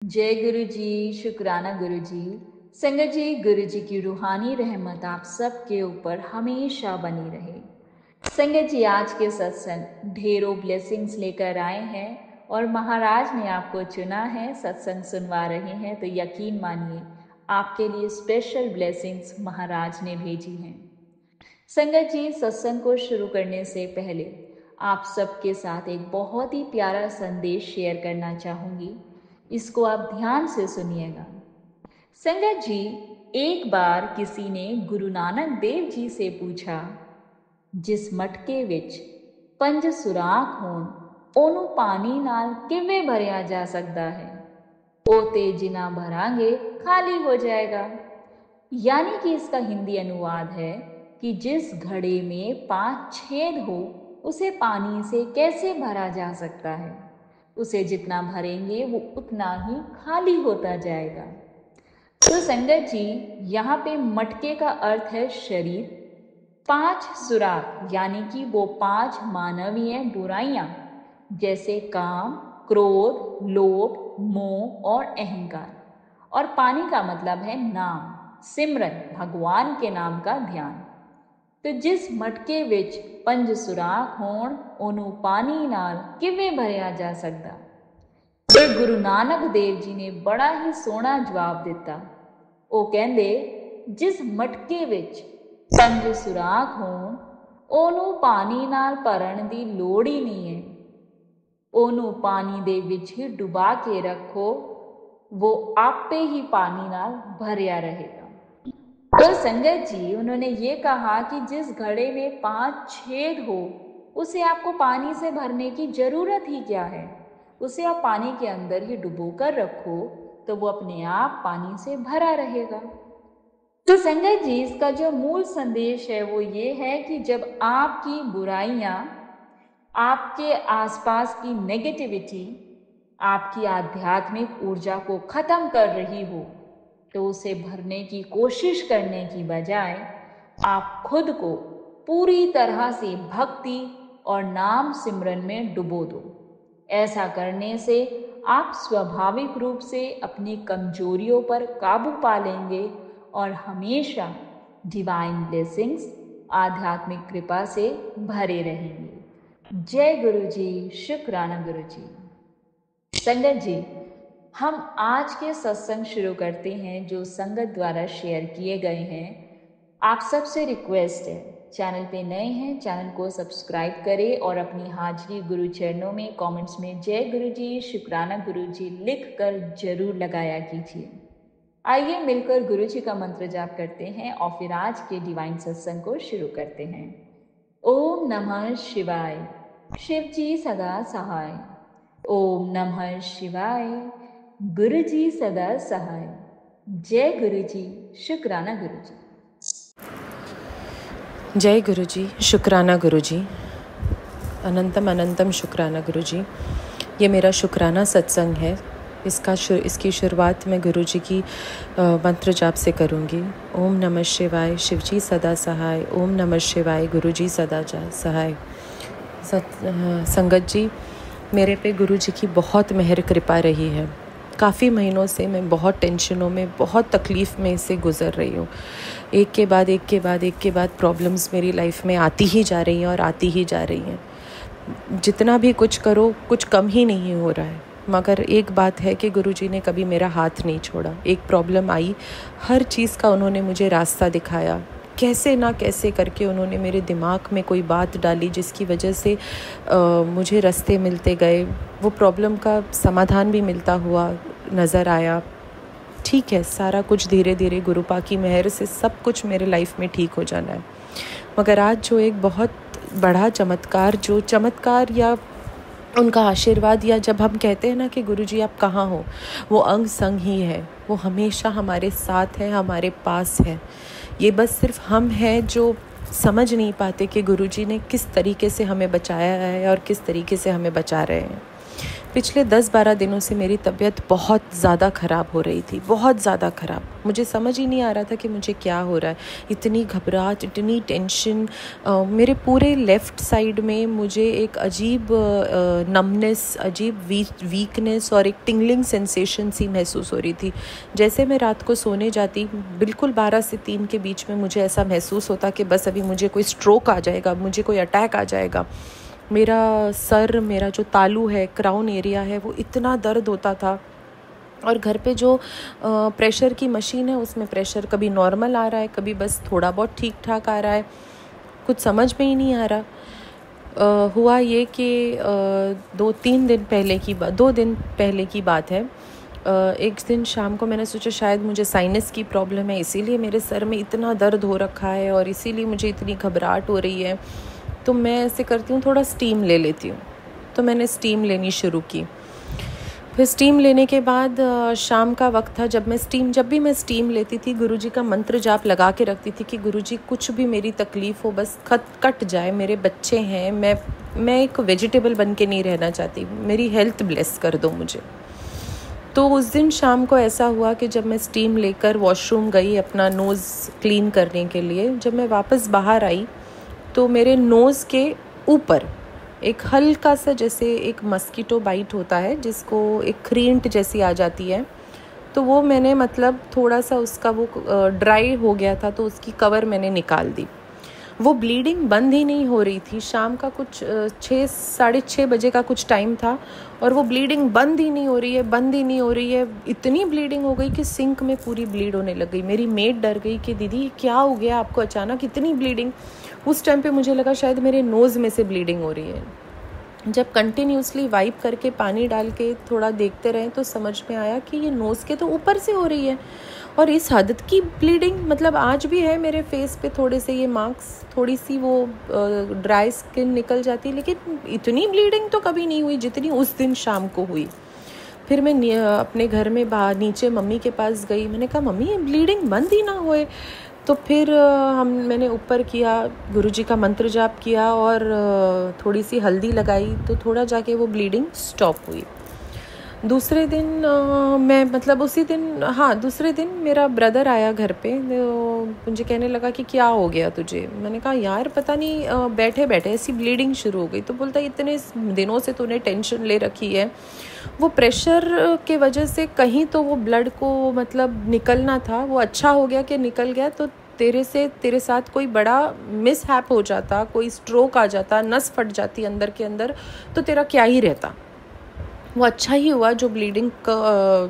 जय गुरु जी। शुक्राना गुरु जी। संगत जी, गुरु जी की रूहानी रहमत आप सबके ऊपर हमेशा बनी रहे। संगत जी, आज के सत्संग ढेरों ब्लेसिंग्स लेकर आए हैं और महाराज ने आपको चुना है, सत्संग सुनवा रहे हैं, तो यकीन मानिए आपके लिए स्पेशल ब्लेसिंग्स महाराज ने भेजी हैं। संगत जी, सत्संग को शुरू करने से पहले आप सबके साथ एक बहुत ही प्यारा संदेश शेयर करना चाहूंगी। इसको आप ध्यान से सुनिएगा। संगत जी, एक बार किसी ने गुरु नानक देव जी से पूछा, जिस मटके विच 5 सुराख होण ओनू पानी नाल किवें भरिया जा सकता है? ओ ते जिना भरांगे खाली हो जाएगा। यानी कि इसका हिंदी अनुवाद है कि जिस घड़े में 5 छेद हो उसे पानी से कैसे भरा जा सकता है? उसे जितना भरेंगे वो उतना ही खाली होता जाएगा। तो संगत जी, यहाँ पे मटके का अर्थ है शरीर। 5 सुराख यानी कि वो 5 मानवीय बुराइयां, जैसे काम, क्रोध, लोभ, मोह और अहंकार। और पानी का मतलब है नाम, सिमरन, भगवान के नाम का ध्यान। तो जिस मटके विच 5 सुराख होण ओनू पानी नाल किवें भरिया जा सकदा? ते गुरु नानक देव जी ने बड़ा ही सोहना जवाब दिता। ਉਹ ਕਹਿੰਦੇ, ਜਿਸ ਮਟਕੇ ਵਿੱਚ 5 ਸੁਰਾਖ ਹੋਣ ਉਹਨੂੰ ਪਾਣੀ ਨਾਲ ਭਰਨ ਦੀ ਲੋੜ ਹੀ ਨਹੀਂ ਹੈ। ਉਹਨੂੰ ਪਾਣੀ ਦੇ ਵਿੱਚ ਹੀ ਡੁਬਾ ਕੇ ਰੱਖੋ, वो आपे ही पानी नाल भरिया रहेगा। तो संगत जी, उन्होंने ये कहा कि जिस घड़े में 5 छेद हो उसे आपको पानी से भरने की जरूरत ही क्या है? उसे आप पानी के अंदर ही डुबो कर रखो तो वो अपने आप पानी से भरा रहेगा। तो संगत जी, इसका जो मूल संदेश है वो ये है कि जब आपकी बुराइयां, आपके आसपास की नेगेटिविटी आपकी आध्यात्मिक ऊर्जा को खत्म कर रही हो, तो उसे भरने की कोशिश करने की बजाय आप खुद को पूरी तरह से भक्ति और नाम सिमरन में डुबो दो। ऐसा करने से आप स्वाभाविक रूप से अपनी कमजोरियों पर काबू पा लेंगे और हमेशा डिवाइन ब्लेसिंग्स, आध्यात्मिक कृपा से भरे रहेंगे। जय गुरु जी। शुक्राना गुरु जी। संगत जी, हम आज के सत्संग शुरू करते हैं जो संगत द्वारा शेयर किए गए हैं। आप सबसे रिक्वेस्ट है, चैनल पे नए हैं चैनल को सब्सक्राइब करें और अपनी हाजिरी गुरु चरणों में कमेंट्स में जय गुरु जी, शुक्राना गुरु जी लिख कर जरूर लगाया कीजिए। आइए मिलकर गुरु जी का मंत्र जाप करते हैं और फिर आज के डिवाइन सत्संग को शुरू करते हैं। ओम नमः शिवाय। शिव जी सदा सहाय। ओम नमः शिवाय। गुरु जी सदा सहाय। जय गुरु जी। शुक्राना गुरु जी। जय गुरु जी। शुक्राना गुरु जी। अनंतम अनंतम शुक्राना गुरु जी। ये मेरा शुक्राना सत्संग है। इसकी शुरुआत मैं गुरु जी की मंत्र जाप से करूँगी। ओम नमः शिवाय। शिव जी सदा सहाय। ओम नमः शिवाय। गुरु जी सदा सहाय। संगत जी, मेरे पे गुरु जी की बहुत मेहर कृपा रही है। काफ़ी महीनों से मैं बहुत टेंशनों में, बहुत तकलीफ़ में से गुज़र रही हूँ। एक के बाद प्रॉब्लम्स मेरी लाइफ में आती ही जा रही हैं और आती ही जा रही हैं। जितना भी कुछ करो कुछ कम ही नहीं हो रहा है। मगर एक बात है कि गुरु जी ने कभी मेरा हाथ नहीं छोड़ा। एक प्रॉब्लम आई, हर चीज़ का उन्होंने मुझे रास्ता दिखाया। कैसे ना कैसे करके उन्होंने मेरे दिमाग में कोई बात डाली जिसकी वजह से मुझे रास्ते मिलते गए। वो प्रॉब्लम का समाधान भी मिलता हुआ नज़र आया। ठीक है, सारा कुछ धीरे धीरे गुरुपा की मेहर से सब कुछ मेरे लाइफ में ठीक हो जाना है। मगर आज जो एक बहुत बड़ा चमत्कार या उनका आशीर्वाद, या जब हम कहते हैं ना कि गुरुजी आप कहाँ हो, वो अंग संग ही है। वो हमेशा हमारे साथ है, हमारे पास है। ये बस सिर्फ हम हैं जो समझ नहीं पाते कि गुरुजी ने किस तरीके से हमें बचाया है और किस तरीके से हमें बचा रहे हैं। पिछले 10-12 दिनों से मेरी तबीयत बहुत ज़्यादा ख़राब हो रही थी, बहुत ज़्यादा ख़राब। मुझे समझ ही नहीं आ रहा था कि मुझे क्या हो रहा है। इतनी घबराहट, इतनी टेंशन, मेरे पूरे लेफ़्ट साइड में मुझे एक अजीब नमनेस, अजीब वीकनेस और एक टिंगलिंग सेंसेशन सी महसूस हो रही थी। जैसे मैं रात को सोने जाती, बिल्कुल 12 से 3 के बीच में मुझे ऐसा महसूस होता कि बस अभी मुझे कोई स्ट्रोक आ जाएगा, मुझे कोई अटैक आ जाएगा। मेरा सर, मेरा जो तालू है, क्राउन एरिया है, वो इतना दर्द होता था। और घर पे जो प्रेशर की मशीन है उसमें प्रेशर कभी नॉर्मल आ रहा है, कभी बस थोड़ा बहुत ठीक ठाक आ रहा है, कुछ समझ में ही नहीं आ रहा। हुआ ये कि 2 दिन पहले की बात है। एक दिन शाम को मैंने सोचा शायद मुझे साइनस की प्रॉब्लम है, इसीलिए मेरे सर में इतना दर्द हो रखा है और इसीलिए मुझे इतनी घबराहट हो रही है। तो मैं ऐसे करती हूँ, थोड़ा स्टीम ले लेती हूँ। तो मैंने स्टीम लेनी शुरू की। फिर स्टीम लेने के बाद शाम का वक्त था। जब भी मैं स्टीम लेती थी, गुरुजी का मंत्र जाप लगा के रखती थी कि गुरुजी कुछ भी मेरी तकलीफ़ हो बस कट जाए। मेरे बच्चे हैं, मैं एक वेजिटेबल बन के नहीं रहना चाहती, मेरी हेल्थ ब्लेस कर दो मुझे। तो उस दिन शाम को ऐसा हुआ कि जब मैं स्टीम लेकर वॉशरूम गई अपना नोज़ क्लीन करने के लिए, जब मैं वापस बाहर आई तो मेरे नोज़ के ऊपर एक हल्का सा, जैसे एक मस्कीटो बाइट होता है जिसको एक खरींट जैसी आ जाती है, तो वो मैंने मतलब थोड़ा सा उसका वो ड्राई हो गया था, तो उसकी कवर मैंने निकाल दी। वो ब्लीडिंग बंद ही नहीं हो रही थी। शाम का कुछ 6-6:30 बजे का कुछ टाइम था और वो ब्लीडिंग बंद ही नहीं हो रही है। इतनी ब्लीडिंग हो गई कि सिंक में पूरी ब्लीड होने लग गई। मेरी मेड डर गई कि दीदी क्या हो गया आपको, अचानक इतनी ब्लीडिंग। उस टाइम पे मुझे लगा शायद मेरे नोज़ में से ब्लीडिंग हो रही है। जब कंटिन्यूसली वाइप करके पानी डाल के थोड़ा देखते रहे तो समझ में आया कि ये नोज़ के तो ऊपर से हो रही है। और इस हद की ब्लीडिंग, मतलब आज भी है मेरे फेस पे थोड़े से ये मार्क्स, थोड़ी सी वो ड्राई स्किन निकल जाती, लेकिन इतनी ब्लीडिंग तो कभी नहीं हुई जितनी उस दिन शाम को हुई। फिर मैं अपने घर में बाहर नीचे मम्मी के पास गई। मैंने कहा मम्मी ये ब्लीडिंग बंद ही ना होए। तो फिर मैंने ऊपर किया, गुरुजी का मंत्र जाप किया और थोड़ी सी हल्दी लगाई तो थोड़ा जाके वो ब्लीडिंग स्टॉप हुई। दूसरे दिन दूसरे दिन मेरा ब्रदर आया घर पे। मुझे कहने लगा कि क्या हो गया तुझे। मैंने कहा यार पता नहीं, बैठे बैठे ऐसी ब्लीडिंग शुरू हो गई। तो बोलता इतने दिनों से तूने टेंशन ले रखी है, वो प्रेशर के वजह से कहीं तो वो ब्लड को मतलब निकलना था, वो अच्छा हो गया कि निकल गया। तो तेरे साथ कोई बड़ा मिसहैप हो जाता, कोई स्ट्रोक आ जाता, नस फट जाती अंदर के अंदर, तो तेरा क्या ही रहता। वो अच्छा ही हुआ जो ब्लीडिंग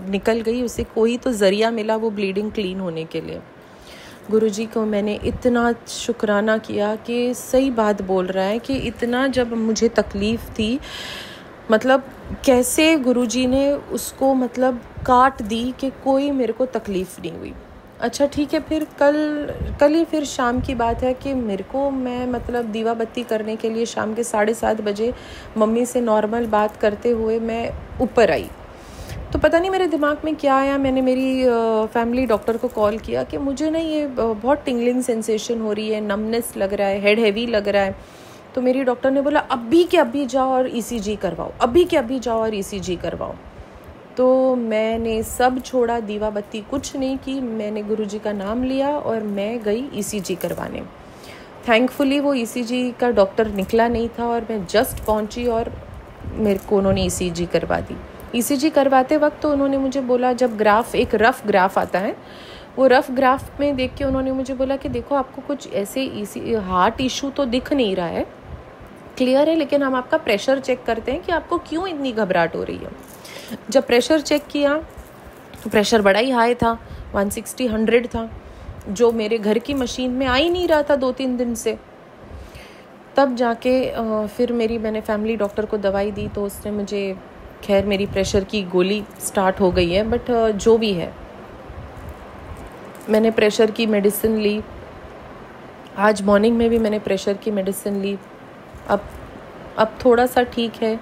निकल गई, उसे कोई तो ज़रिया मिला वो ब्लीडिंग क्लीन होने के लिए। गुरुजी को मैंने इतना शुक्राना किया कि सही बात बोल रहा है कि इतना जब मुझे तकलीफ़ थी, मतलब कैसे गुरुजी ने उसको मतलब काट दी कि कोई मेरे को तकलीफ़ नहीं हुई। अच्छा ठीक है, फिर कल ही फिर शाम की बात है कि मैं मतलब दीवा बत्ती करने के लिए शाम के 7:30 बजे मम्मी से नॉर्मल बात करते हुए मैं ऊपर आई। तो पता नहीं मेरे दिमाग में क्या आया, मैंने मेरी फैमिली डॉक्टर को कॉल किया कि मुझे ना ये बहुत टिंगलिंग सेंसेशन हो रही है, नमनेस लग रहा है, हेड हैवी लग रहा है। तो मेरी डॉक्टर ने बोला अभी के अभी जाओ और ECG करवाओ। तो मैंने सब छोड़ा, दीवा बत्ती कुछ नहीं की, मैंने गुरुजी का नाम लिया और मैं गई ECG करवाने। थैंकफुली वो ECG का डॉक्टर निकला नहीं था और मैं जस्ट पहुंची और मेरे को उन्होंने ECG करवा दी। ECG करवाते वक्त तो उन्होंने मुझे बोला, जब एक रफ़ ग्राफ आता है, वो रफ़ ग्राफ में देख के उन्होंने मुझे बोला कि देखो आपको कुछ ऐसे हार्ट इशू तो दिख नहीं रहा है, क्लियर है, लेकिन हम आपका प्रेशर चेक करते हैं कि आपको क्यों इतनी घबराहट हो रही है। जब प्रेशर चेक किया तो प्रेशर बड़ा ही हाई था, 160-100 था, जो मेरे घर की मशीन में आ ही नहीं रहा था 2-3 दिन से। तब जाके फिर मैंने फैमिली डॉक्टर को दवाई दी तो उसने मुझे, खैर मेरी प्रेशर की गोली स्टार्ट हो गई है, बट जो भी है मैंने प्रेशर की मेडिसिन ली। आज मॉर्निंग में भी मैंने प्रेशर की मेडिसिन ली। अब थोड़ा सा ठीक है,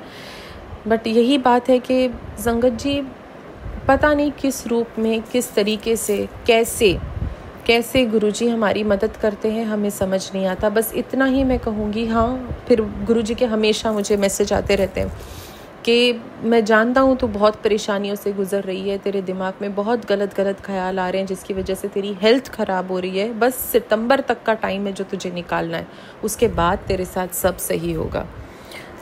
बट यही बात है कि संगत जी पता नहीं किस रूप में, किस तरीके से, कैसे गुरुजी हमारी मदद करते हैं, हमें समझ नहीं आता। बस इतना ही मैं कहूँगी। हाँ, फिर गुरुजी के हमेशा मुझे मैसेज आते रहते हैं कि मैं जानता हूँ तू बहुत परेशानियों से गुजर रही है, तेरे दिमाग में बहुत गलत गलत ख्याल आ रहे हैं जिसकी वजह से तेरी हेल्थ ख़राब हो रही है। बस सितंबर तक का टाइम है जो तुझे निकालना है, उसके बाद तेरे साथ सब सही होगा।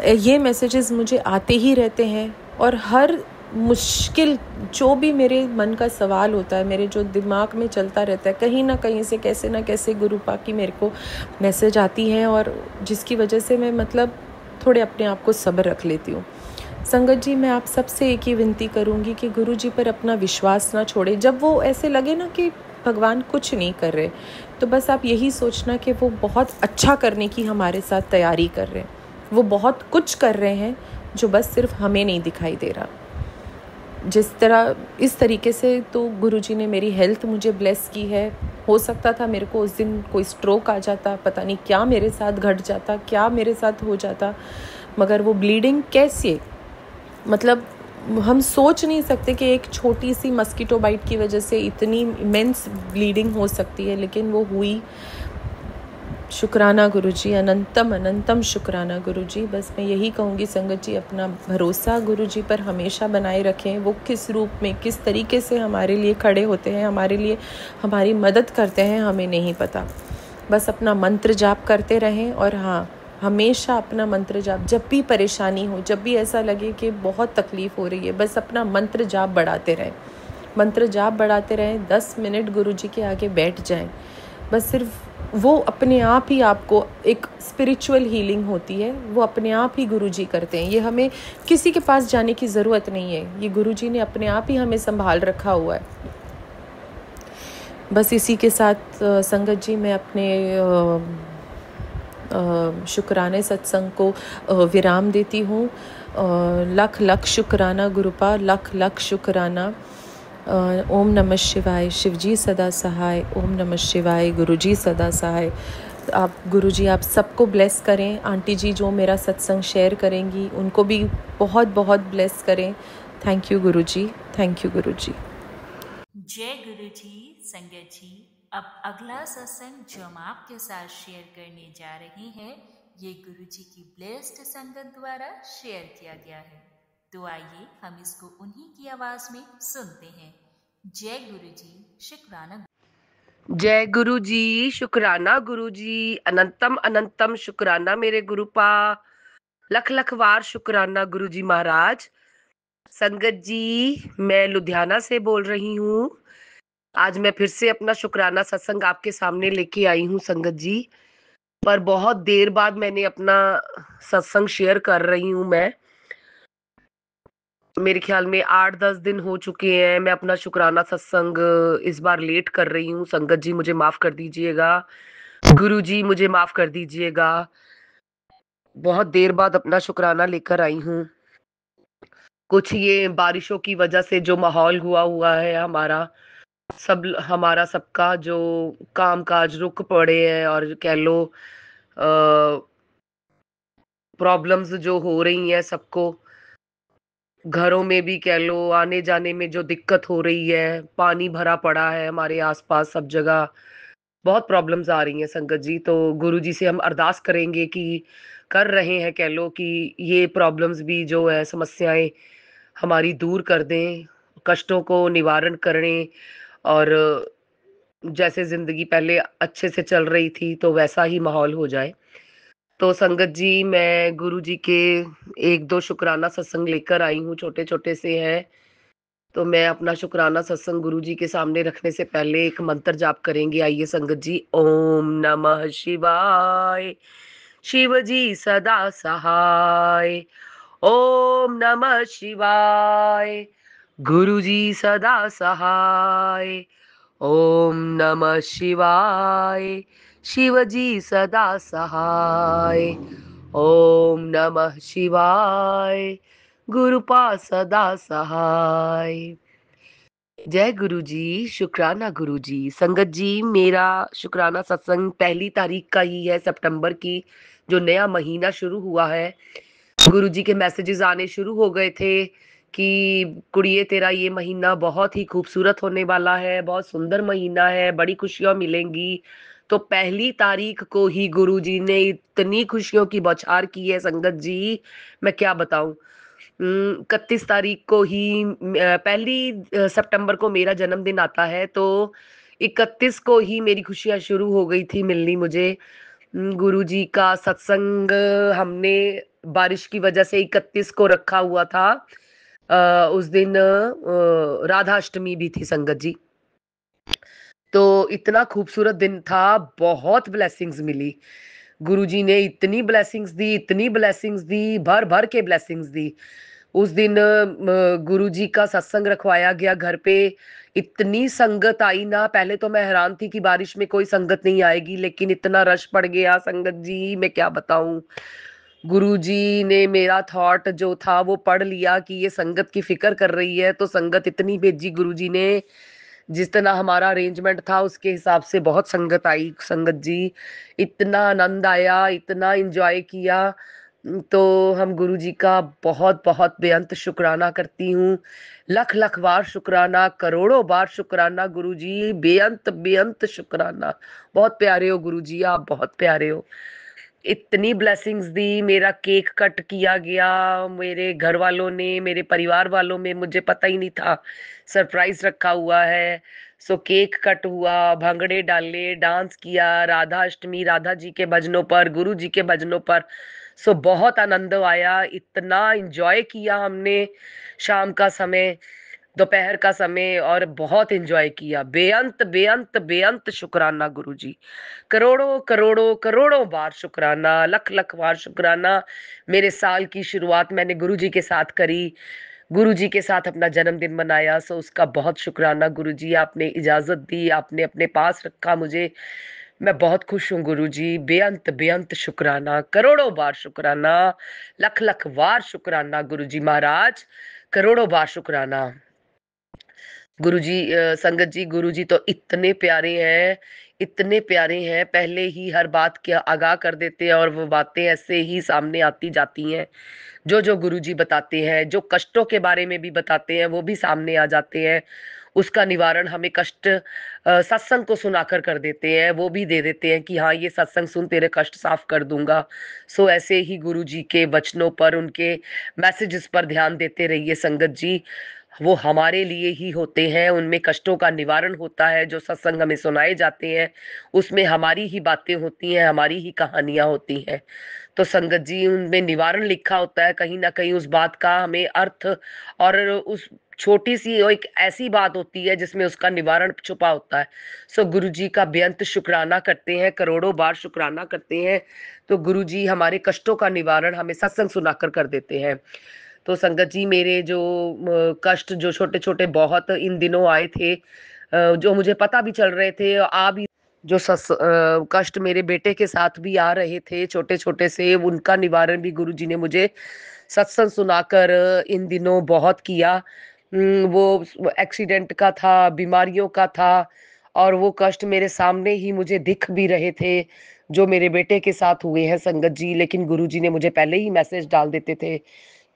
ये मैसेजेस मुझे आते ही रहते हैं और हर मुश्किल जो भी मेरे मन का सवाल होता है, मेरे जो दिमाग में चलता रहता है, कहीं ना कहीं से कैसे ना कैसे गुरुपा की मेरे को मैसेज आती हैं और जिसकी वजह से मैं मतलब थोड़े अपने आप को सब्र रख लेती हूँ। संगत जी, मैं आप सबसे एक ही विनती करूँगी कि गुरु जी पर अपना विश्वास ना छोड़े। जब वो ऐसे लगे ना कि भगवान कुछ नहीं कर रहे, तो बस आप यही सोचना कि वो बहुत अच्छा करने की हमारे साथ तैयारी कर रहे हैं। वो बहुत कुछ कर रहे हैं जो बस सिर्फ हमें नहीं दिखाई दे रहा। जिस तरह इस तरीके से तो गुरुजी ने मेरी हेल्थ मुझे ब्लेस की है। हो सकता था मेरे को उस दिन कोई स्ट्रोक आ जाता, पता नहीं क्या मेरे साथ घट जाता, क्या मेरे साथ हो जाता, मगर वो ब्लीडिंग कैसे, मतलब हम सोच नहीं सकते कि एक छोटी सी मस्कीटो बाइट की वजह से इतनी इमेंस ब्लीडिंग हो सकती है, लेकिन वो हुई। शुक्राना गुरुजी, अनंतम अनंतम शुक्राना गुरुजी। बस मैं यही कहूँगी संगत जी, अपना भरोसा गुरुजी पर हमेशा बनाए रखें। वो किस रूप में, किस तरीके से हमारे लिए खड़े होते हैं, हमारे लिए हमारी मदद करते हैं, हमें नहीं पता। बस अपना मंत्र जाप करते रहें। और हाँ, हमेशा अपना मंत्र जाप, जब भी परेशानी हो, जब भी ऐसा लगे कि बहुत तकलीफ़ हो रही है, बस अपना मंत्र जाप बढ़ाते रहें। मंत्र जाप बढ़ाते रहें। 10 मिनट गुरुजी के आगे बैठ जाएं। बस सिर्फ वो अपने आप ही आपको एक स्पिरिचुअल हीलिंग होती है, वो अपने आप ही गुरुजी करते हैं। ये हमें किसी के पास जाने की ज़रूरत नहीं है, ये गुरुजी ने अपने आप ही हमें संभाल रखा हुआ है। बस इसी के साथ संगत जी, मैं अपने शुक्राने सत्संग को विराम देती हूँ। लख लख शुक्राना गुरुपा, लख लख शुक्राना। ओम नमः शिवाय, शिवजी सदा सहाय। ओम नमः शिवाय, गुरुजी सदा सहाय। आप गुरुजी आप सबको ब्लेस करें। आंटी जी जो मेरा सत्संग शेयर करेंगी उनको भी बहुत बहुत ब्लेस करें। Thank you Guruji, thank you Guruji. जय गुरुजी। संगत जी, अब अगला सत्संग जो हम आपके साथ शेयर करने जा रहे हैं, ये गुरुजी की ब्लेस्ड संगत द्वारा शेयर किया गया है। तो आइए हम इसको उन्हीं की आवाज में सुनते हैं। जय गुरुजी, शुक्राना। जय गुरु जी, शुक्राना गुरु जी, अनंतम अनंतम शुक्राना मेरे गुरुपा, लख लख वार शुक्राना गुरु जी महाराज। संगत जी, मैं लुधियाना से बोल रही हूँ। आज मैं फिर से अपना शुक्राना सत्संग आपके सामने लेके आई हूँ संगत जी। पर बहुत देर बाद मैंने अपना सत्संग शेयर कर रही हूँ। मैं मेरे ख्याल में 8-10 दिन हो चुके हैं। मैं अपना शुक्राना सत्संग इस बार लेट कर रही हूँ। संगत जी मुझे माफ कर दीजिएगा, गुरु जी मुझे माफ कर दीजिएगा। बहुत देर बाद अपना शुक्राना लेकर आई हूँ। कुछ ये बारिशों की वजह से जो माहौल हुआ है हमारा सबका जो काम काज रुक पड़े हैं, और कह लो प्रॉब्लम्स जो हो रही हैं सबको, घरों में भी कह लो, आने जाने में जो दिक्कत हो रही है, पानी भरा पड़ा है हमारे आसपास सब जगह, बहुत प्रॉब्लम्स आ रही हैं संगत जी। तो गुरु जी से हम अरदास करेंगे कि कर रहे हैं कह लो कि ये प्रॉब्लम्स भी जो है, समस्याएं हमारी दूर कर दें, कष्टों को निवारण करें, और जैसे जिंदगी पहले अच्छे से चल रही थी तो वैसा ही माहौल हो जाए। तो संगत जी, मैं गुरु जी के 1-2 शुक्राना सत्संग लेकर आई हूँ, छोटे छोटे से हैं। तो मैं अपना शुक्राना सत्संग गुरु जी के सामने रखने से पहले एक मंत्र जाप करेंगे। आइए संगत जी। ओम नमः शिवाय, शिव जी सदा सहाय। ओम नमः शिवाय, गुरु जी सदा सहाय। ओम नमः शिवाय, शिव जी सदा सहाय। ओम नमः शिवाय, गुरुपा सदा सहाय। जय गुरु जी, शुक्राना गुरु जी। संगत जी, मेरा शुक्राना सत्संग 1 तारीख का ही है, सितंबर की, जो नया महीना शुरू हुआ है। गुरु जी के मैसेजेस आने शुरू हो गए थे कि कुड़िए तेरा ये महीना बहुत ही खूबसूरत होने वाला है, बहुत सुंदर महीना है, बड़ी खुशियां मिलेंगी। तो 1 तारीख को ही गुरु जी ने इतनी खुशियों की बौछार की है संगत जी, मैं क्या बताऊं। 31 तारीख को ही, पहली सितंबर को मेरा जन्मदिन आता है, तो 31 को ही मेरी खुशियां शुरू हो गई थी मिलनी मुझे। गुरुजी का सत्संग हमने बारिश की वजह से 31 को रखा हुआ था। उस दिन राधाष्टमी भी थी संगत जी। तो इतना खूबसूरत दिन था, बहुत ब्लेसिंग्स मिली। गुरुजी ने इतनी ब्लेसिंग्स दी, इतनी ब्लेसिंग्स दी, भर भर के ब्लेसिंग्स दी। उस दिन गुरुजी का सत्संग रखवाया गया घर पे। इतनी संगत आई ना, पहले तो मैं हैरान थी कि बारिश में कोई संगत नहीं आएगी, लेकिन इतना रश पड़ गया संगत जी, मैं क्या बताऊं। गुरुजी ने मेरा थॉट जो था वो पढ़ लिया कि ये संगत की फिक्र कर रही है, तो संगत इतनी भेजी गुरुजी ने। जिस तरह हमारा अरेंजमेंट था उसके हिसाब से बहुत संगत आई संगत जी। इतना आनंद आया, इतना एंजॉय किया। तो हम गुरु जी का बहुत बहुत बेअंत शुक्राना करती हूँ। लख लख बार शुक्राना, करोड़ों बार शुक्राना गुरु जी, बेअंत बेअंत शुक्राना। बहुत प्यारे हो गुरु जी, आप बहुत प्यारे हो। इतनी ब्लेसिंग्स दी, मेरा केक कट किया गया मेरे घर वालों ने, मेरे परिवार वालों में, मुझे पता ही नहीं था सरप्राइज रखा हुआ है। सो केक कट हुआ, भांगड़े डाले, डांस किया, राधा अष्टमी राधा जी के भजनों पर, गुरु जी के भजनों पर। सो बहुत आनंद आया, इतना एंजॉय किया हमने। शाम का समय, दोपहर का समय, और बहुत एंजॉय किया। बेअंत बेअंत बेअंत शुक्राना गुरु जी। करोड़ों करोड़ों करोड़ों बार शुक्राना, लख लख बार शुक्राना। मेरे साल की शुरुआत मैंने गुरु जी के साथ करी, गुरु जी के साथ अपना जन्मदिन मनाया। सो उसका बहुत शुक्राना गुरु जी, आपने इजाजत दी, आपने अपने पास रखा मुझे। मैं बहुत खुश हूँ गुरु जी। बेअंत बेअंत शुक्राना, करोड़ों बार शुक्राना, लख लख बार शुक्राना गुरु जी महाराज, करोड़ों बार शुक्राना। गुरुजी, संगत जी, गुरुजी तो इतने प्यारे हैं, इतने प्यारे हैं। पहले ही हर बात के आगाह कर देते हैं, और वो बातें ऐसे ही सामने आती जाती हैं। जो जो गुरुजी बताते हैं, जो कष्टों के बारे में भी बताते हैं, वो भी सामने आ जाते हैं। उसका निवारण हमें कष्ट सत्संग को सुनाकर कर देते हैं, वो भी दे देते हैं कि हाँ ये सत्संग सुन, तेरे कष्ट साफ कर दूंगा। सो ऐसे ही गुरुजी के वचनों पर, उनके मैसेजेस पर ध्यान देते रहिए संगत जी। वो हमारे लिए ही होते हैं, उनमें कष्टों का निवारण होता है। जो सत्संग हमें सुनाए जाते हैं उसमें हमारी ही बातें होती हैं, हमारी ही कहानियां होती हैं। तो संगत जी, उनमें निवारण लिखा होता है, कहीं ना कहीं उस बात का हमें अर्थ, और उस छोटी सी एक ऐसी बात होती है जिसमें उसका निवारण छुपा होता है। सो गुरु जी का बेअंत शुक्राना करते हैं, करोड़ों बार शुक्राना करते हैं। तो गुरु जी हमारे कष्टों का निवारण हमें सत्संग सुनाकर कर देते हैं। तो संगत जी, मेरे जो कष्ट जो छोटे छोटे बहुत इन दिनों आए थे, जो मुझे पता भी चल रहे थे, आ भी, जो कष्ट मेरे बेटे के साथ भी आ रहे थे छोटे छोटे से, उनका निवारण भी गुरु जी ने मुझे सत्संग सुनाकर इन दिनों बहुत किया। वो एक्सीडेंट का था, बीमारियों का था, और वो कष्ट मेरे सामने ही मुझे दिख भी रहे थे जो मेरे बेटे के साथ हुए हैं संगत जी। लेकिन गुरु जी ने मुझे पहले ही मैसेज डाल देते थे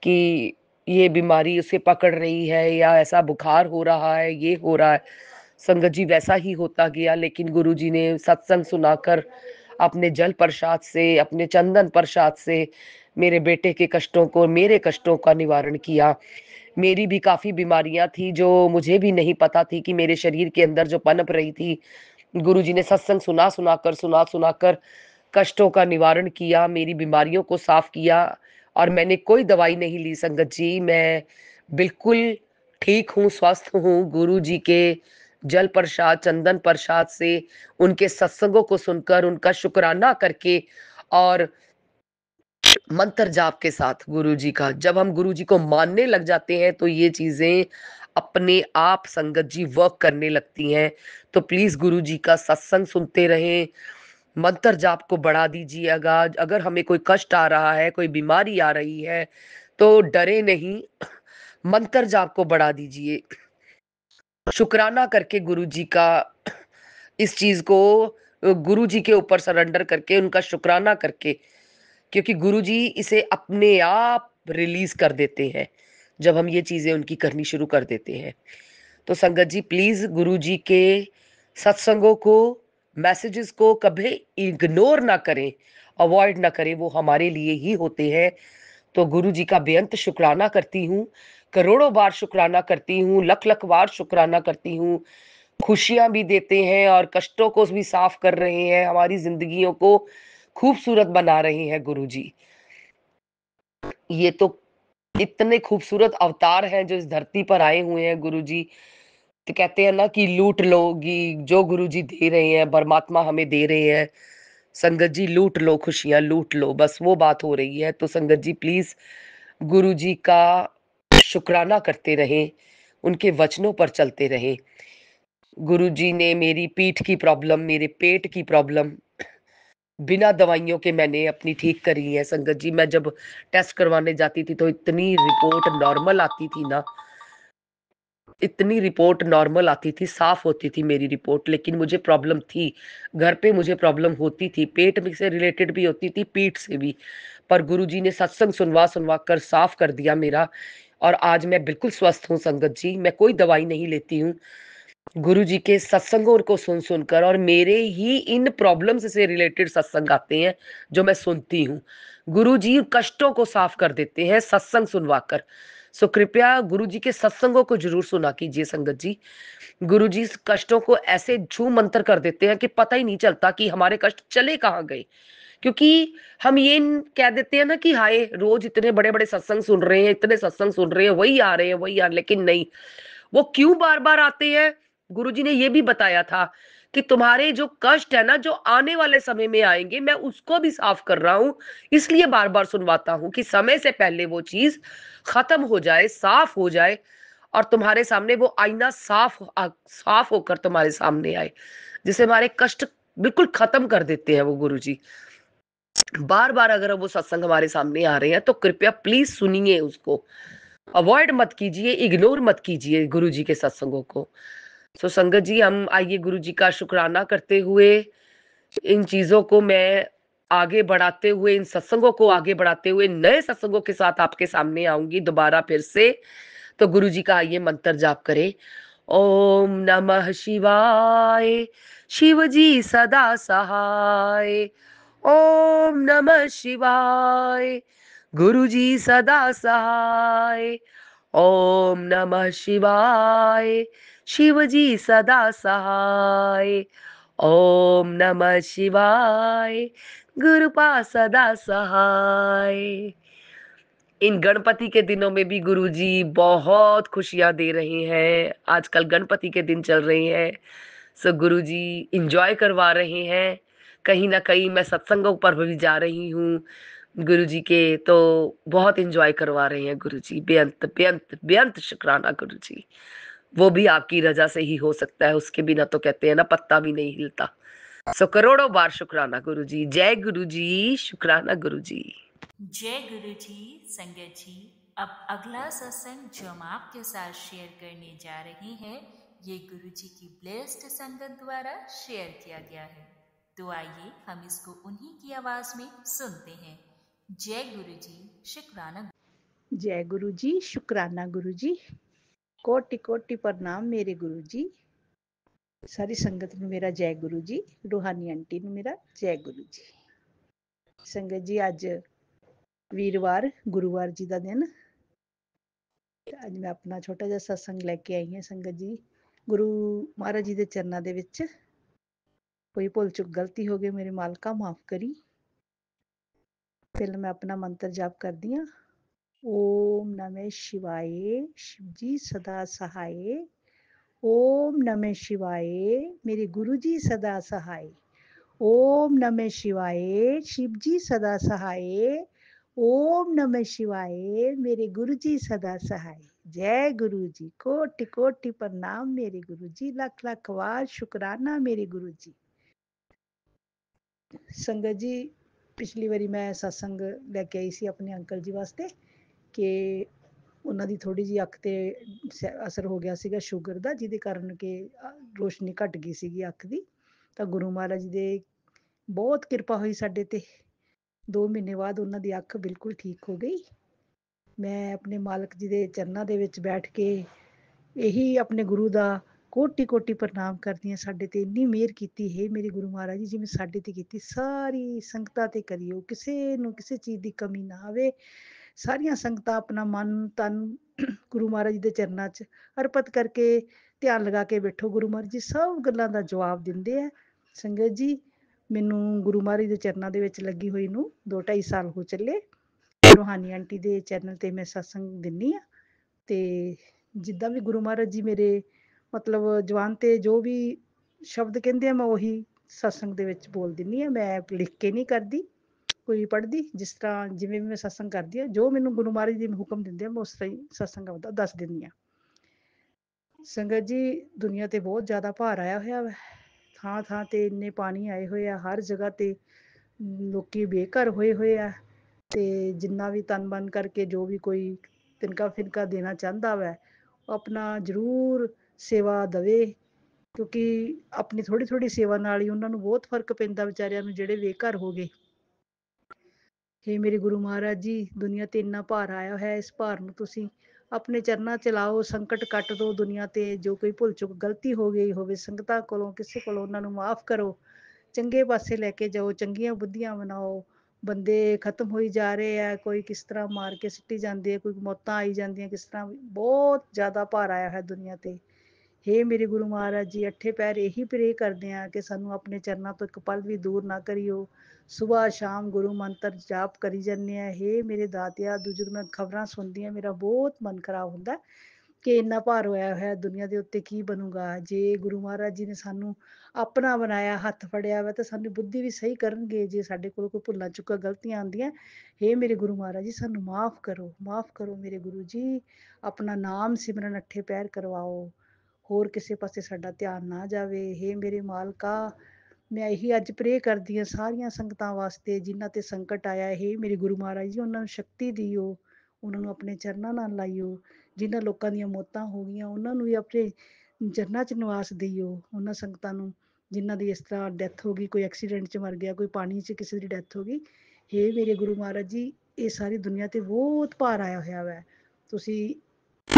कि ये बीमारी उसे पकड़ रही है, या ऐसा बुखार हो रहा है, ये हो रहा है। संगत जी, वैसा ही होता गया। लेकिन गुरुजी ने सत्संग सुनाकर अपने जल प्रसाद से, अपने चंदन प्रसाद से मेरे बेटे के कष्टों को, मेरे कष्टों का निवारण किया। मेरी भी काफी बीमारियां थी जो मुझे भी नहीं पता थी कि मेरे शरीर के अंदर जो पनप रही थी। गुरुजी ने सत्संग सुना सुनाकर कष्टों का निवारण किया, मेरी बीमारियों को साफ किया। और मैंने कोई दवाई नहीं ली संगत जी, मैं बिल्कुल ठीक हूँ, स्वस्थ हूँ। गुरु जी के जल प्रसाद, चंदन प्रसाद से, उनके सत्संगों को सुनकर, उनका शुक्राना करके, और मंत्र जाप के साथ गुरु जी का, जब हम गुरु जी को मानने लग जाते हैं तो ये चीजें अपने आप संगत जी वर्क करने लगती हैं। तो प्लीज गुरु जी का सत्संग सुनते रहें, मंत्र जाप को बढ़ा दीजिएगा। अगर हमें कोई कष्ट आ रहा है, कोई बीमारी आ रही है, तो डरे नहीं, मंत्र जाप को बढ़ा दीजिए। शुक्राना करके गुरु जी का, इस चीज को गुरु जी के ऊपर सरेंडर करके, उनका शुक्राना करके, क्योंकि गुरु जी इसे अपने आप रिलीज कर देते हैं जब हम ये चीजें उनकी करनी शुरू कर देते हैं। तो संगत जी, प्लीज गुरु जी के सत्संगों को, मैसेजेस को कभी इग्नोर ना करें, अवॉइड ना करें। वो हमारे लिए ही होते हैं। तो गुरु जी का बेअंत शुक्राना करती हूँ, करोड़ों बार शुक्राना करती हूँ, लख लख बार शुक्राना करती हूँ। खुशियां भी देते हैं और कष्टों को भी साफ कर रहे हैं, हमारी जिंदगियों को खूबसूरत बना रहे हैं गुरु जी। ये तो इतने खूबसूरत अवतार हैं जो इस धरती पर आए हुए हैं गुरु जी। तो कहते हैं ना कि लूट लोगी, जो गुरु जी दे रहे हैं, परमात्मा हमें दे रहे हैं। संगत जी लूट लो, खुशियां लूट लो, बस वो बात हो रही है। तो संगत जी प्लीज गुरु जी का शुक्राना करते रहें, उनके वचनों पर चलते रहें। गुरु जी ने मेरी पीठ की प्रॉब्लम, मेरे पेट की प्रॉब्लम बिना दवाइयों के मैंने अपनी ठीक करी है। संगत जी मैं जब टेस्ट करवाने जाती थी तो इतनी रिपोर्ट नॉर्मल आती थी ना, इतनी रिपोर्ट नॉर्मल आती थी, साफ होती थी मेरी रिपोर्ट, लेकिन मुझे प्रॉब्लम थी। घर पे मुझे प्रॉब्लम होती थी, पेट में से रिलेटेड भी होती थी, पीठ से भी। पर गुरुजी ने सत्संग सुनवा सुनवा कर साफ कर दिया मेरा, और आज मैं बिल्कुल स्वस्थ हूँ। संगत जी मैं कोई दवाई नहीं लेती हूँ। गुरु जी के सत्संगों को सुन सुनकर, और मेरे ही इन प्रॉब्लम्स से रिलेटेड सत्संग आते हैं जो मैं सुनती हूँ। गुरु जी कष्टों को साफ कर देते हैं सत्संग सुनवाकर। सो कृपया गुरु जी के सत्संगों को जरूर सुना कीजिए संगत जी। गुरु जी इस कष्टों को ऐसे छू मंतर कर देते हैं कि पता ही नहीं चलता कि हमारे कष्ट चले कहाँ गए। क्योंकि हम ये कह देते हैं ना कि हाय रोज इतने बड़े बड़े सत्संग सुन रहे हैं, इतने सत्संग सुन रहे हैं, वही आ रहे हैं वही आ रहे हैं, लेकिन नहीं, वो क्यों बार बार आते हैं। गुरुजी ने ये भी बताया था कि तुम्हारे जो कष्ट है ना, जो आने वाले समय में आएंगे, मैं उसको भी साफ कर रहा हूं, इसलिए बार बार सुनवाता हूं कि समय से पहले वो चीज खत्म हो जाए, साफ हो जाए, और तुम्हारे सामने वो आईना साफ होकर तुम्हारे सामने आए, जिससे हमारे कष्ट बिल्कुल खत्म कर देते हैं वो गुरुजी। बार बार अगर वो सत्संग हमारे सामने आ रहे हैं तो कृपया प्लीज सुनिए उसको, अवॉइड मत कीजिए, इग्नोर मत कीजिए गुरु जी के सत्संगों को। सो संगत जी हम आइए गुरु जी का शुक्राना करते हुए, इन चीजों को मैं आगे बढ़ाते हुए, इन सत्संगों को आगे बढ़ाते हुए नए सत्संगों के साथ आपके सामने आऊंगी दोबारा फिर से। तो गुरु जी का आइए मंत्र जाप करें। ओम नमः शिवाय, शिव जी सदा सहाय। ओम नमः शिवाय, गुरु जी सदा सहाय। ओम नमः शिवाय, शिव जी सदा सहाय। ओम नमः शिवाय, गुरुपा सदा सहाय। इन गणपति के दिनों में भी गुरुजी बहुत खुशियां दे रहे हैं। आजकल गणपति के दिन चल रहे हैं, सो गुरुजी इंजॉय करवा रहे हैं। कहीं ना कहीं मैं सत्संगों पर भी जा रही हूँ गुरुजी के, तो बहुत इंजॉय करवा रहे हैं गुरुजी। बेअंत बेअंत बेअंत शुक्राना गुरुजी। वो भी आपकी रजा से ही हो सकता है, उसके बिना तो कहते हैं ना पत्ता भी नहीं हिलता। सो करोड़ों बार शुक्राना गुरुजी। जय गुरुजी, शुक्राना गुरुजी। जय गुरु जी। संगत जी अब अगला सत्संग जो हम आपके साथ शेयर करने जा रहे हैं, ये गुरु जी की ब्लेस्ड संगत द्वारा शेयर किया गया है। तो आइए हम इसको उन्हीं की आवाज में सुनते हैं। जय गुरु जी, शुक्राना। जय गुरु जी, शुक्राना गुरु जी। कोटि कोटि प्रणाम मेरे गुरु जी। सारी संगत ਨੂੰ ਮੇਰਾ ਜੈ ਗੁਰੂ ਜੀ। रूहानी आंटी ਨੂੰ ਮੇਰਾ ਜੈ ਗੁਰੂ ਜੀ। संगत जी ਅੱਜ ਵੀਰਵਾਰ ਗੁਰੂਵਾਰ ਜੀ ਦਾ ਦਿਨ, ਅੱਜ ਮੈਂ ਆਪਣਾ ਛੋਟਾ ਜਿਹਾ ਸਤਸੰਗ ਲੈ ਕੇ ਆਈ ਹਾਂ ਸੰਗਤ ਜੀ। ਗੁਰੂ ਮਹਾਰਾਜ ਜੀ ਦੇ ਚਰਨਾਂ ਦੇ ਵਿੱਚ ਕੋਈ ਭੁੱਲ ਚੁੱਕ ਗਲਤੀ ਹੋ ਗਈ, ਮੇਰੇ ਮਾਲਕਾ ਮਾਫ ਕਰੀ। ਪਹਿਲਾਂ ਮੈਂ ਆਪਣਾ ਮੰਤਰ ਜਾਪ ਕਰਦੀ ਹਾਂ। ओम नमः शिवाय, शिव जी सदा सहाय। ओम नमः शिवाय, मेरे गुरु जी सदा सहाय। ओम नमः शिवाय, शिव जी सदा सहाय। ओम नमः शिवाय, मेरे गुरु जी सदा सहाय। जय गुरु जी, कोटि कोटि प्रणाम मेरे गुरु जी, लख लख वार शुक्राना मेरे गुरु जी। संगत जी पिछली बारी मैं सत्संग लैके आई सी अपने अंकल जी वास्ते ਕਿ ਉਹਨਾਂ ਦੀ ਥੋੜੀ ਜਿਹੀ ਅੱਖ ਤੇ ਅਸਰ ਹੋ ਗਿਆ ਸੀਗਾ ਸ਼ੂਗਰ ਦਾ, ਜਿਹਦੇ ਕਾਰਨ ਕਿ ਰੋਸ਼ਨੀ ਘਟ ਗਈ ਸੀਗੀ ਅੱਖ ਦੀ। ਤਾਂ ਗੁਰੂ ਮਹਾਰਾਜ ਦੇ ਬਹੁਤ ਕਿਰਪਾ ਹੋਈ ਸਾਡੇ ਤੇ। 2 ਮਹੀਨੇ ਬਾਅਦ ਉਹਨਾਂ ਦੀ ਅੱਖ ਬਿਲਕੁਲ ਠੀਕ ਹੋ ਗਈ। ਮੈਂ ਆਪਣੇ ਮਾਲਕ ਜੀ ਦੇ ਚਰਨਾਂ ਦੇ ਵਿੱਚ ਬੈਠ ਕੇ ਇਹੀ ਆਪਣੇ ਗੁਰੂ ਦਾ ਕੋਟि ਕੋਟि ਪ੍ਰਣਾਮ ਕਰਦੀ ਹਾਂ। ਸਾਡੇ ਤੇ ਇੰਨੀ ਮਿਹਰ ਕੀਤੀ ਹੈ ਮੇਰੇ ਗੁਰੂ ਮਹਾਰਾਜ ਜੀ, ਜਿਵੇਂ ਸਾਡੇ ਤੇ ਕੀਤੀ ਸਾਰੀ ਸੰਗਤਾਂ ਤੇ ਕਰਿਓ, ਕਿਸੇ ਨੂੰ ਕਿਸੇ ਚੀਜ਼ ਦੀ ਕਮੀ ਨਾ ਆਵੇ। ਸਾਰੀਆਂ ਸੰਗਤਾਂ ਆਪਣਾ ਮਨ ਤਨ ਗੁਰੂ ਮਹਾਰਾਜ ਜੀ ਦੇ ਚਰਨਾਂ 'ਚ ਅਰਪਿਤ ਕਰਕੇ ਧਿਆਨ ਲਗਾ ਕੇ ਬੈਠੋ। ਗੁਰੂ ਮਹਾਰਾਜ ਜੀ ਸਭ ਗੱਲਾਂ ਦਾ ਜਵਾਬ ਦਿੰਦੇ ਆ। ਸੰਗਤ ਜੀ, ਮੈਨੂੰ ਗੁਰੂ ਮਹਾਰਾਜ ਦੇ ਚਰਨਾਂ ਦੇ ਵਿੱਚ ਲੱਗੀ ਹੋਈ ਨੂੰ 2-2.5 ਸਾਲ ਹੋ ਚੱਲੇ। ਰੂਹਾਨੀ ਆਂਟੀ ਦੇ ਚੈਨਲ ਤੇ ਮੈਂ ਸਤਸੰਗ ਦਿੰਦੀ ਆ, ਤੇ ਜਿੱਦਾਂ ਵੀ ਗੁਰੂ ਮਹਾਰਾਜ ਜੀ ਮੇਰੇ ਮਤਲਬ ਜਵਾਨ ਤੇ ਜੋ ਵੀ ਸ਼ਬਦ ਕਹਿੰਦੇ ਆ, ਮੈਂ ਉਹੀ ਸਤਸੰਗ ਦੇ ਵਿੱਚ ਬੋਲ ਦਿੰਦੀ ਆ। ਮੈਂ ਲਿਖ ਕੇ ਨਹੀਂ ਕਰਦੀ, ਕੋਈ ਪੜ੍ਹਦੀ, ਜਿਸ ਤਰ੍ਹਾਂ ਜਿਵੇਂ ਵੀ ਮੈਂ ਸਤਸੰਗ ਕਰਦੀ ਆ, ਜੋ ਮੈਨੂੰ ਗੁਰੂ ਮਹਾਰਾਜ ਜੀ ਹੁਕਮ ਦਿੰਦੇ ਆ, ਮੈਂ ਉਸ ਤਰ੍ਹਾਂ ਹੀ ਸਤਸੰਗ ਆਪਦਾ ਦੱਸ ਦਿੰਦੀ ਆ। ਸੰਗਤ ਜੀ, ਦੁਨੀਆ ਤੇ ਬਹੁਤ ਜ਼ਿਆਦਾ ਭਾਰ ਆਇਆ ਹੋਇਆ ਵਾ। ਥਾਂ ਥਾਂ ਤੇ ਇੰਨੇ ਪਾਣੀ ਆਏ ਹੋਏ ਆ, ਹਰ ਜਗ੍ਹਾ ਤੇ ਲੋਕੀ ਬੇਘਰ ਹੋਏ ਹੋਏ ਆ। ਤੇ ਜਿੰਨਾ ਵੀ ਤਨ ਮਨ ਕਰਕੇ ਜੋ ਵੀ ਕੋਈ ਤਿਨਕਾ ਫਿਨਕਾ ਦੇਣਾ ਚਾਹੁੰਦਾ ਵਾ, ਉਹ ਆਪਣਾ ਜ਼ਰੂਰ ਸੇਵਾ ਦੇਵੇ, ਕਿਉਂਕਿ ਆਪਣੀ ਥੋੜ੍ਹੀ ਥੋੜ੍ਹੀ ਸੇਵਾ ਨਾਲ ਹੀ ਉਹਨਾਂ ਨੂੰ ਬਹੁਤ ਫਰਕ ਪੈਂਦਾ, ਵਿਚਾਰਿਆਂ ਨੂੰ ਜਿਹੜੇ ਬੇਘਰ ਹੋ ਗਏ। ਹੇ ਮੇਰੇ ਗੁਰੂ ਮਹਾਰਾਜ ਜੀ, ਦੁਨੀਆ ਤੇ ਇੰਨਾ ਭਾਰ ਆਇਆ ਹੋਇਆ, ਇਸ ਭਾਰ ਨੂੰ ਤੁਸੀਂ ਆਪਣੇ ਚਰਨਾਂ 'ਚ ਲਾਓ, ਸੰਕਟ ਕੱਟ ਦਿਓ ਦੁਨੀਆ ਤੇ। ਜੋ ਕੋਈ ਭੁੱਲ ਚੁੱਕ ਗਲਤੀ ਹੋ ਗਈ ਹੋਵੇ ਸੰਗਤਾਂ ਕੋਲੋਂ, ਕਿਸੇ ਕੋਲੋਂ, ਉਹਨਾਂ ਨੂੰ ਮਾਫ਼ ਕਰੋ, ਚੰਗੇ ਪਾਸੇ ਲੈ ਕੇ ਜਾਓ, ਚੰਗੀਆਂ ਬੁੱਧੀਆਂ ਬਣਾਓ। ਬੰਦੇ ਖਤਮ ਹੋਈ ਜਾ ਰਹੇ ਆ, ਕੋਈ ਕਿਸ ਤਰ੍ਹਾਂ ਮਾਰ ਕੇ ਸਿੱਟੀ ਜਾਂਦੇ ਆ, ਕੋਈ ਮੌਤਾਂ ਆਈ ਜਾਂਦੀਆਂ, ਕਿਸ ਤਰ੍ਹਾਂ ਬਹੁਤ ਜ਼ਿਆਦਾ ਭਾਰ ਆਇਆ ਹੈ ਦੁਨੀਆ ਤੇ। ਹੇ ਮੇਰੇ ਗੁਰੂ ਮਹਾਰਾਜ ਜੀ, ਅੱਠੇ ਪੈਰ ਇਹੀ ਪ੍ਰੇ ਕਰਦੇ ਆ ਕਿ ਸਾਨੂੰ ਆਪਣੇ ਚਰਨਾਂ ਤੋਂ ਇੱਕ ਪਲ ਵੀ ਦੂਰ ਨਾ ਕਰਿਓ। ਸੁਬਾਹ ਸ਼ਾਮ ਗੁਰੂ ਮੰਤਰ ਜਾਪ ਕਰੀ ਜਾਂਦੇ ਆ। ਹੇ ਮੇਰੇ ਦਾਤਿਆ, ਜਦੋਂ ਮੈਂ ਖਬਰਾਂ ਸੁਣਦੀ ਆ, ਮੇਰਾ ਬਹੁਤ ਮਨ ਖਰਾਬ ਹੁੰਦਾ ਕਿ ਇੰਨਾ ਭਾਰ ਹੋਇਆ ਹੋਇਆ ਦੁਨੀਆ ਦੇ ਉੱਤੇ, ਕੀ ਬਣੂਗਾ। ਜੇ ਗੁਰੂ ਮਹਾਰਾਜ ਜੀ ਨੇ ਸਾਨੂੰ ਆਪਣਾ ਬਣਾਇਆ, ਹੱਥ ਫੜਿਆ ਵਾ, ਤਾਂ ਸਾਨੂੰ ਬੁੱਧੀ ਵੀ ਸਹੀ ਕਰਨਗੇ। ਜੇ ਸਾਡੇ ਕੋਲ ਕੋਈ ਭੁੱਲਾਂ ਚੁੱਕਾਂ ਗਲਤੀਆਂ ਆਉਂਦੀਆਂ, ਹੇ ਮੇਰੇ ਗੁਰੂ ਮਹਾਰਾਜ ਜੀ, ਸਾਨੂੰ ਮਾਫ਼ ਕਰੋ, ਮਾਫ਼ ਕਰੋ ਮੇਰੇ ਗੁਰੂ ਜੀ। ਆਪਣਾ ਨਾਮ ਸਿਮਰਨ ਅੱਠੇ ਪੈਰ ਕਰਵਾਓ, ਹੋਰ ਕਿਸੇ ਪਾਸੇ ਸਾਡਾ ਧਿਆਨ ਨਾ ਜਾਵੇ। ਹੇ ਮੇਰੇ ਮਾਲਕਾ, ਮੈਂ ਇਹੀ ਅੱਜ ਪ੍ਰੇ ਕਰਦੀ ਹਾਂ ਸਾਰੀਆਂ ਸੰਗਤਾਂ ਵਾਸਤੇ ਜਿਨ੍ਹਾਂ ਤੇ ਸੰਕਟ ਆਇਆ। ਹੇ ਮੇਰੇ ਗੁਰੂ ਮਹਾਰਾਜ ਜੀ, ਉਹਨਾਂ ਨੂੰ ਸ਼ਕਤੀ ਦਿਓ, ਉਹਨਾਂ ਨੂੰ ਆਪਣੇ ਚਰਨਾਂ ਨਾਲ ਲਾਈਓ। ਜਿਨ੍ਹਾਂ ਲੋਕਾਂ ਦੀਆਂ ਮੌਤਾਂ ਹੋ ਗਈਆਂ, ਉਹਨਾਂ ਨੂੰ ਵੀ ਆਪਣੇ ਚਰਨਾਂ 'ਚ ਨਿਵਾਸ ਦਿਓ। ਉਹਨਾਂ ਸੰਗਤਾਂ ਨੂੰ ਜਿਨ੍ਹਾਂ ਦੀ ਇਸ ਤਰ੍ਹਾਂ ਡੈਥ ਹੋ ਗਈ, ਕੋਈ ਐਕਸੀਡੈਂਟ 'ਚ ਮਰ ਗਿਆ, ਕੋਈ ਪਾਣੀ 'ਚ ਕਿਸੇ ਦੀ ਡੈਥ ਹੋ ਗਈ। ਹੇ ਮੇਰੇ ਗੁਰੂ ਮਹਾਰਾਜ ਜੀ, ਇਹ ਸਾਰੀ ਦੁਨੀਆ ਤੇ ਬਹੁਤ ਭਾਰ ਆਇਆ ਹੋਇਆ ਵੈ। ਤੁਸੀਂ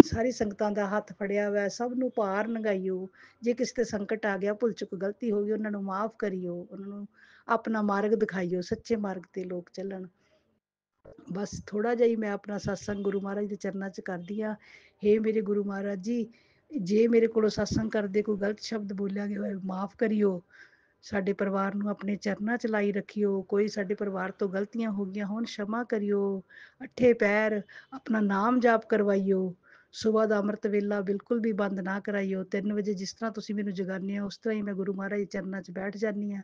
ਸਾਰੀ ਸੰਗਤਾਂ ਦਾ ਹੱਥ ਫੜਿਆ ਵੈ, ਸਭ ਨੂੰ ਭਾਰ ਲੰਘਾਈਓ। ਜੇ ਕਿਸੇ ਤੇ ਸੰਕਟ ਆ ਗਿਆ, ਭੁੱਲ ਚੁੱਕ ਗਲਤੀ ਹੋ ਗਈ, ਉਹਨਾਂ ਨੂੰ ਮਾਫ਼ ਕਰਿਓ, ਉਹਨਾਂ ਨੂੰ ਆਪਣਾ ਮਾਰਗ ਦਿਖਾਈਓ, ਸੱਚੇ ਮਾਰਗ ਤੇ ਲੋਕ ਚੱਲਣ। ਬਸ ਥੋੜ੍ਹਾ ਜਿਹਾ ਹੀ ਮੈਂ ਆਪਣਾ ਸਤਸੰਗ ਗੁਰੂ ਮਹਾਰਾਜ ਦੇ ਚਰਨਾਂ 'ਚ ਕਰਦੀ ਹਾਂ। ਹੇ ਮੇਰੇ ਗੁਰੂ ਮਹਾਰਾਜ ਜੀ, ਜੇ ਮੇਰੇ ਕੋਲੋਂ ਸਤਸੰਗ ਕਰਦੇ ਕੋਈ ਗਲਤ ਸ਼ਬਦ ਬੋਲਿਆ ਗਿਆ ਹੋਏ, ਮਾਫ਼ ਕਰਿਓ। ਸਾਡੇ ਪਰਿਵਾਰ ਨੂੰ ਆਪਣੇ ਚਰਨਾਂ 'ਚ ਲਾਈ ਰੱਖਿਓ। ਕੋਈ ਸਾਡੇ ਪਰਿਵਾਰ ਤੋਂ ਗਲਤੀਆਂ ਹੋ ਗਈਆਂ ਹੋਣ, क्षमा ਕਰਿਓ। ਅੱਠੇ ਪੈਰ ਆਪਣਾ ਨਾਮ ਜਾਪ ਕਰਵਾਈਓ। ਸੁਬਾਹ ਦਾ ਅੰਮ੍ਰਿਤ ਵੇਲਾ ਬਿਲਕੁਲ ਵੀ ਬੰਦ ਨਾ ਕਰਾਈਓ। 3 ਵਜੇ ਜਿਸ ਤਰ੍ਹਾਂ ਤੁਸੀਂ ਮੈਨੂੰ ਜਗਾਉਂਦੇ ਹੋ, ਉਸ ਤਰ੍ਹਾਂ ਹੀ ਮੈਂ ਗੁਰੂ ਮਹਾਰਾਜ ਦੇ ਚਰਨਾਂ 'ਚ ਬੈਠ ਜਾਂਦੀ ਹਾਂ।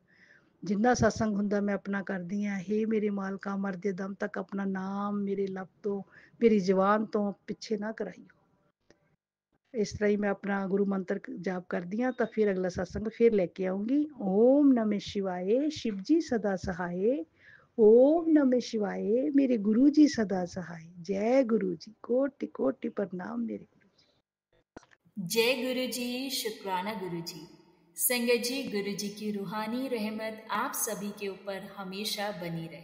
ਜਿੰਨਾ ਸਤਸੰਗ ਹੁੰਦਾ ਮੈਂ ਆਪਣਾ ਕਰਦੀ ਹਾਂ। ਹੇ ਮੇਰੇ ਮਾਲਕਾ, ਮਰਦੇ ਦਮ ਤੱਕ ਆਪਣਾ ਨਾਮ ਮੇਰੇ ਲੱਬ ਤੋਂ, ਮੇਰੀ ਜ਼ੁਬਾਨ ਤੋਂ ਪਿੱਛੇ ਨਾ ਕਰਾਈਓ। ਇਸ ਤਰ੍ਹਾਂ ਹੀ ਮੈਂ ਆਪਣਾ ਗੁਰੂ ਮੰਤਰ ਜਾਪ ਕਰਦੀ ਹਾਂ। ਤਾਂ ਫਿਰ ਅਗਲਾ ਸਤਸੰਗ ਫਿਰ ਲੈ ਕੇ ਆਉਂਗੀ। ਓਮ ਨਮः शिवाय, शिव जी सदा सहाय। ओम नमः शिवाय, मेरे गुरु जी सदा सहाय। जय गुरु जी, कोटि कोटि प्रणाम मेरे गुरु जी। जय गुरु जी, शुक्राना गुरु जी। संगत जी, गुरु जी की रूहानी रहमत आप सभी के ऊपर हमेशा बनी रहे।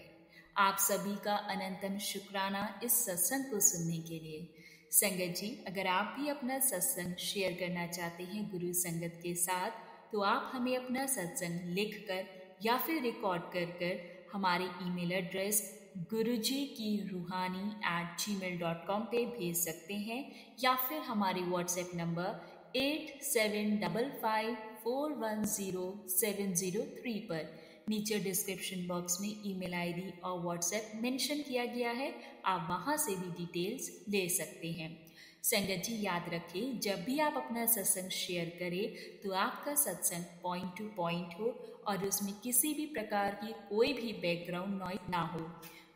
आप सभी का अनंतन शुक्राना इस सत्संग को सुनने के लिए। संगत जी, अगर आप भी अपना सत्संग शेयर करना चाहते हैं गुरु संगत के साथ, तो आप हमें अपना सत्संग लिख कर या फिर रिकॉर्ड कर हमारे ईमेल एड्रेस guruji-ki-ruhani@gmail.com पे भेज सकते हैं, या फिर हमारे व्हाट्सएप नंबर 8755410703 पर नीचे डिस्क्रिप्शन बॉक्स में ईमेल आईडी और व्हाट्सएप मेंशन किया गया है। आप वहां से भी डिटेल्स ले सकते हैं। संगत जी, याद रखें, जब भी आप अपना सत्संग शेयर करें तो आपका सत्संग पॉइंट टू पॉइंट हो और उसमें किसी भी प्रकार की कोई भी बैकग्राउंड नॉइज ना हो।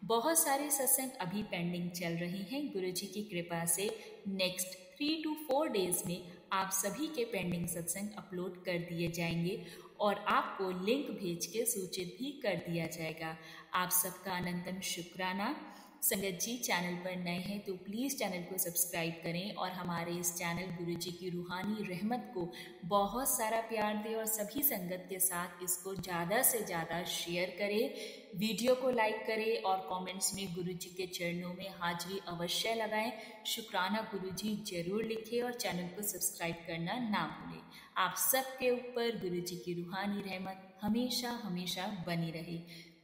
बहुत सारे सत्संग अभी पेंडिंग चल रहे हैं। गुरु जी की कृपा से नेक्स्ट 3 to 4 डेज में आप सभी के पेंडिंग सत्संग अपलोड कर दिए जाएंगे और आपको लिंक भेज के सूचित भी कर दिया जाएगा। आप सबका अनंतन शुक्राना। संगत जी, चैनल पर नए हैं तो प्लीज़ चैनल को सब्सक्राइब करें और हमारे इस चैनल गुरु जी की रूहानी रहमत को बहुत सारा प्यार दें और सभी संगत के साथ इसको ज़्यादा से ज़्यादा शेयर करें। वीडियो को लाइक करें और कमेंट्स में गुरु जी के चरणों में हाजिरी अवश्य लगाएं। शुक्राना गुरु जी जरूर लिखें और चैनल को सब्सक्राइब करना ना भूलें। आप सबके ऊपर गुरु जी की रूहानी रहमत हमेशा हमेशा बनी रहे।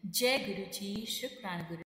जय गुरु जी, शुक्राना गुरु।